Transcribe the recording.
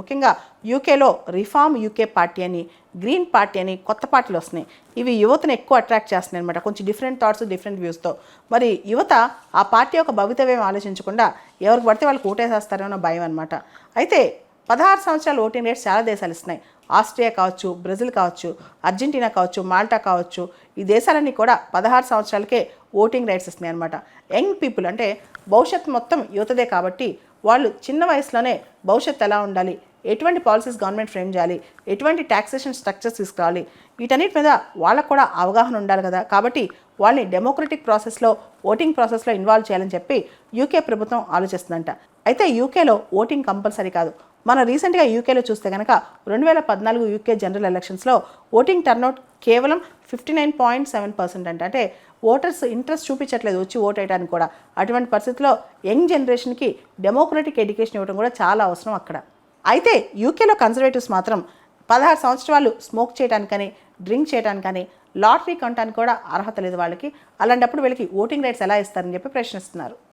ముఖ్యంగా యూకేలో reform UK party అని, గ్రీన్ పార్టీ అని కొత్త పార్టీలు వస్తున్నాయి. ఇవి యువతను ఎక్కువ అట్రాక్ట్ చేస్తున్నాయి అనమాట, కొంచెం డిఫరెంట్ థాట్స్, డిఫరెంట్ వ్యూస్తో. మరి యువత ఆ పార్టీ యొక్క భవితవ్యం ఆలోచించకుండా ఎవరికి పడితే వాళ్ళకి ఓటేసేస్తారేమో భయం అనమాట. అయితే 16 సంవత్సరాల ఓటింగ్ రేట్స్ చాలా దేశాలు ఇస్తున్నాయి. ఆస్ట్రియా కావచ్చు, బ్రెజిల్ కావచ్చు, అర్జెంటీనా కావచ్చు, మాల్టా కావచ్చు, ఈ దేశాలన్నీ కూడా 16 సంవత్సరాలకే ఓటింగ్ రైట్స్ ఇస్తున్నాయి అనమాట. యంగ్ పీపుల్ అంటే భవిష్యత్తు మొత్తం యువతదే కాబట్టి వాళ్ళు చిన్న వయసులోనే భవిష్యత్తు ఎలా ఉండాలి, ఎటువంటి పాలసీస్ గవర్నమెంట్ ఫ్రేమ్ చేయాలి, ఎటువంటి ట్యాక్సేషన్ స్ట్రక్చర్స్ తీసుకురావాలి, వీటన్నిటి మీద వాళ్ళకు కూడా అవగాహన ఉండాలి కదా. కాబట్టి వాళ్ళని డెమోక్రటిక్ ప్రాసెస్లో, ఓటింగ్ ప్రాసెస్లో ఇన్వాల్వ్ చేయాలని చెప్పి యూకే ప్రభుత్వం ఆలోచిస్తుందంట. అయితే యూకేలో ఓటింగ్ కంపల్సరీ కాదు. మనం రీసెంట్గా యూకేలో చూస్తే కనుక 2014 యూకే జనరల్ ఎలక్షన్స్లో ఓటింగ్ టర్నౌట్ కేవలం 59.7% అంట. అంటే ఓటర్స్ ఇంట్రెస్ట్ చూపించట్లేదు వచ్చి ఓట్ వేయడానికి కూడా. అటువంటి పరిస్థితుల్లో యంగ్ జనరేషన్కి డెమోక్రటిక్ ఎడ్యుకేషన్ ఇవ్వడం కూడా చాలా అవసరం అక్కడ. అయితే యూకేలో కన్జర్వేటివ్స్ మాత్రం 16 సంవత్సరాలు స్మోక్ చేయడానికని, డ్రింక్ చేయడానికని, లాటరీ కొనడానికి కూడా అర్హత లేదు వాళ్ళకి. అలాంటప్పుడు వీళ్ళకి ఓటింగ్ రైట్స్ ఎలా ఇస్తారని చెప్పి ప్రశ్నిస్తున్నారు.